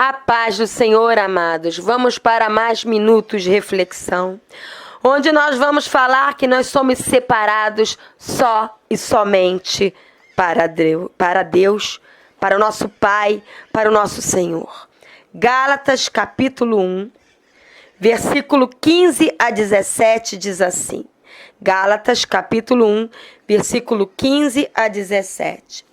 A paz do Senhor, amados. Vamos para mais minutos de reflexão, onde nós vamos falar que nós somos separados só e somente para Deus, para o nosso Pai, para o nosso Senhor. Gálatas capítulo 1, versículo 15 a 17 diz assim. Gálatas capítulo 1, versículo 15 a 17.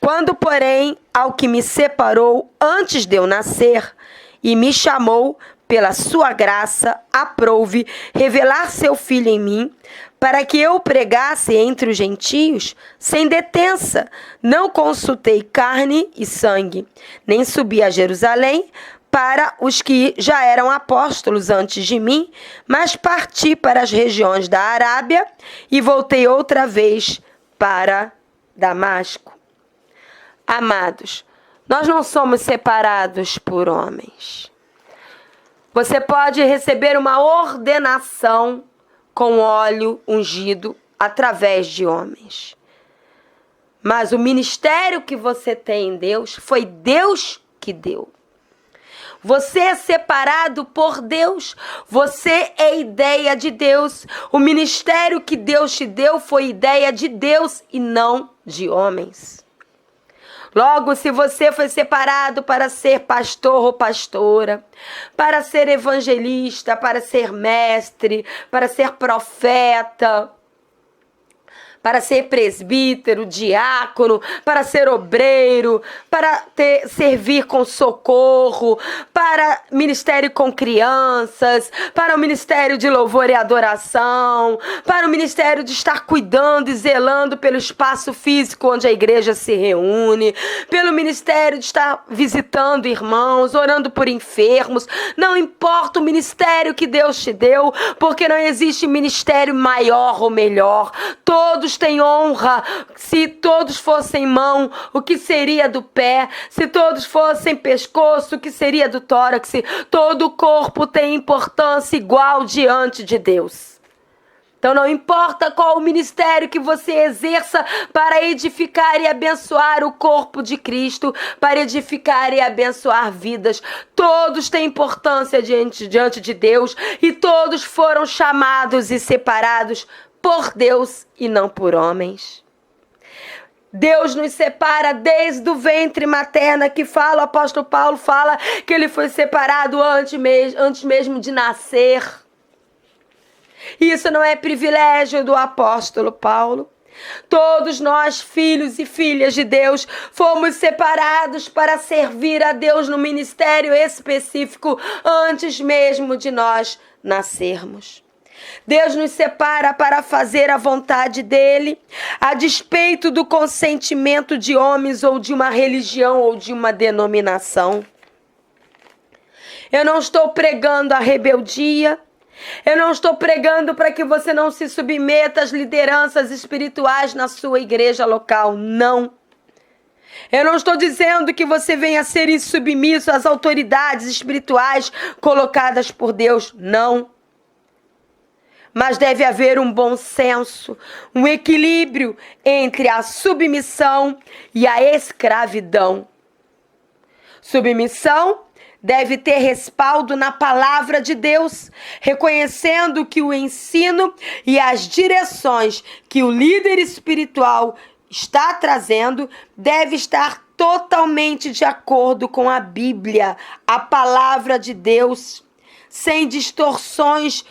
Quando, porém, ao que me separou antes de eu nascer e me chamou pela sua graça, aprouve revelar seu Filho em mim, para que eu pregasse entre os gentios, sem detença, não consultei carne e sangue, nem subi a Jerusalém para os que já eram apóstolos antes de mim, mas parti para as regiões da Arábia e voltei outra vez para Damasco. Amados, nós não somos separados por homens. Você pode receber uma ordenação com óleo ungido através de homens. Mas o ministério que você tem em Deus, foi Deus que deu. Você é separado por Deus, você é ideia de Deus. O ministério que Deus te deu foi ideia de Deus e não de homens. Logo, se você foi separado para ser pastor ou pastora, para ser evangelista, para ser mestre, para ser profeta, para ser presbítero, diácono, para ser obreiro, para servir com socorro, para ministério com crianças, para o ministério de louvor e adoração, para o ministério de estar cuidando e zelando pelo espaço físico onde a igreja se reúne, pelo ministério de estar visitando irmãos, orando por enfermos. Não importa o ministério que Deus te deu, porque não existe ministério maior ou melhor. Todos têm honra. Se todos fossem mão, o que seria do pé? Se todos fossem pescoço, o que seria do tórax? Todo o corpo tem importância igual diante de Deus. Então não importa qual o ministério que você exerça para edificar e abençoar o corpo de Cristo, para edificar e abençoar vidas, todos têm importância diante de Deus e todos foram chamados e separados por Deus e não por homens. Deus nos separa desde o ventre materno, que fala, o apóstolo Paulo fala que ele foi separado antes mesmo de nascer. Isso não é privilégio do apóstolo Paulo. Todos nós, filhos e filhas de Deus, fomos separados para servir a Deus no ministério específico antes mesmo de nós nascermos. Deus nos separa para fazer a vontade dele, a despeito do consentimento de homens ou de uma religião ou de uma denominação. Eu não estou pregando a rebeldia. Eu não estou pregando para que você não se submeta às lideranças espirituais na sua igreja local. Não. Eu não estou dizendo que você venha ser insubmisso às autoridades espirituais colocadas por Deus. Não. Mas deve haver um bom senso, um equilíbrio entre a submissão e a escravidão. Submissão deve ter respaldo na palavra de Deus, reconhecendo que o ensino e as direções que o líder espiritual está trazendo deve estar totalmente de acordo com a Bíblia, a palavra de Deus, sem distorções.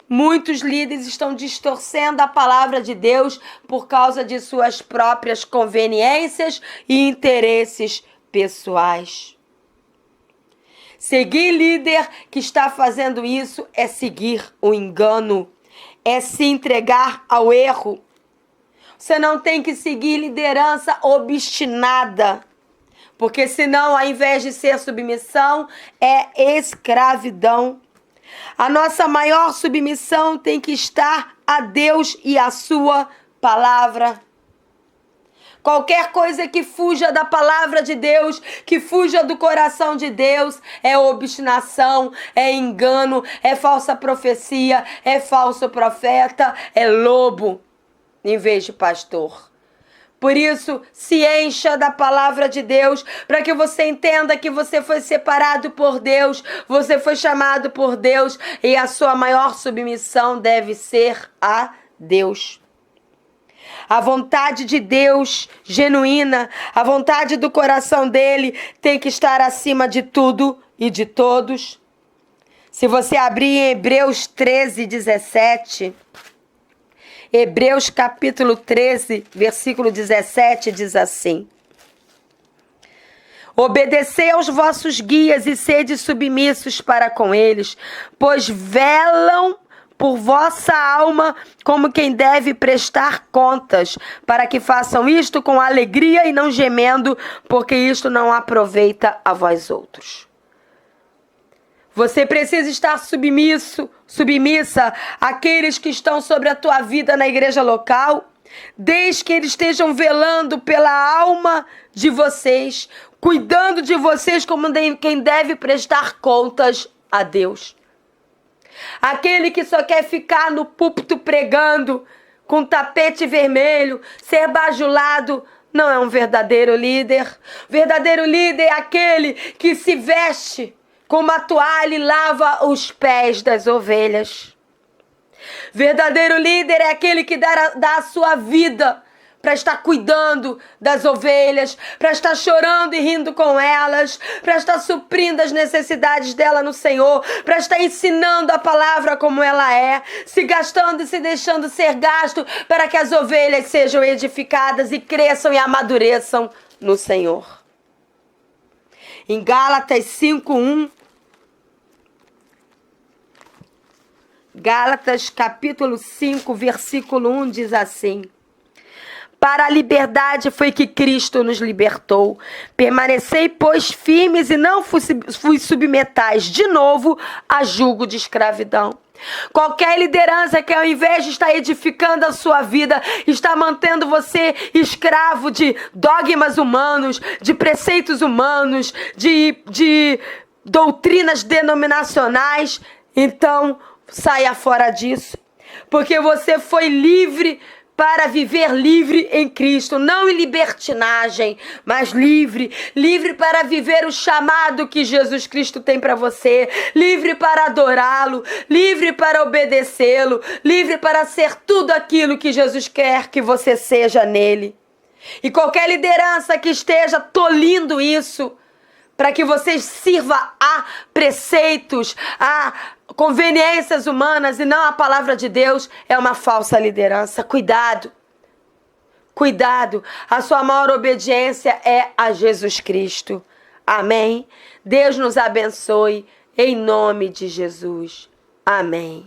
Muitos líderes estão distorcendo a palavra de Deus por causa de suas próprias conveniências e interesses pessoais. Seguir líder que está fazendo isso é seguir o engano, é se entregar ao erro. Você não tem que seguir liderança obstinada, porque senão, ao invés de ser submissão, é escravidão. A nossa maior submissão tem que estar a Deus e a sua palavra. Qualquer coisa que fuja da palavra de Deus, que fuja do coração de Deus, é obstinação, é engano, é falsa profecia, é falso profeta, é lobo, em vez de pastor. Por isso, se encha da palavra de Deus, para que você entenda que você foi separado por Deus, você foi chamado por Deus, e a sua maior submissão deve ser a Deus. A vontade de Deus genuína, a vontade do coração dele tem que estar acima de tudo e de todos. Se você abrir em Hebreus 13, 17... Hebreus capítulo 13, versículo 17, diz assim: obedecei aos vossos guias e sede submissos para com eles, pois velam por vossa alma como quem deve prestar contas, para que façam isto com alegria e não gemendo, porque isto não aproveita a vós outros. Você precisa estar submissa àqueles que estão sobre a tua vida na igreja local, desde que eles estejam velando pela alma de vocês, cuidando de vocês como quem deve prestar contas a Deus. Aquele que só quer ficar no púlpito pregando, com tapete vermelho, ser bajulado, não é um verdadeiro líder. Verdadeiro líder é aquele que se veste com uma toalha e lava os pés das ovelhas. Verdadeiro líder é aquele que dá a sua vida para estar cuidando das ovelhas, para estar chorando e rindo com elas, para estar suprindo as necessidades dela no Senhor, para estar ensinando a palavra como ela é, se gastando e se deixando ser gasto para que as ovelhas sejam edificadas e cresçam e amadureçam no Senhor. Em Gálatas 5:1, Gálatas capítulo 5, versículo 1 diz assim: para a liberdade foi que Cristo nos libertou. Permanecei, pois, firmes e não vos submetais de novo a jugo de escravidão. Qualquer liderança que, ao invés de estar edificando a sua vida, está mantendo você escravo de dogmas humanos, de preceitos humanos, de doutrinas denominacionais, então saia fora disso, porque você foi livre para viver livre em Cristo, não em libertinagem, mas livre para viver o chamado que Jesus Cristo tem para você, livre para adorá-lo, livre para obedecê-lo, livre para ser tudo aquilo que Jesus quer que você seja nele. E qualquer liderança que esteja tolindo isso, para que você sirva a preceitos, a conveniências humanas e não a palavra de Deus, é uma falsa liderança. Cuidado, cuidado. A sua maior obediência é a Jesus Cristo. Amém? Deus nos abençoe em nome de Jesus. Amém.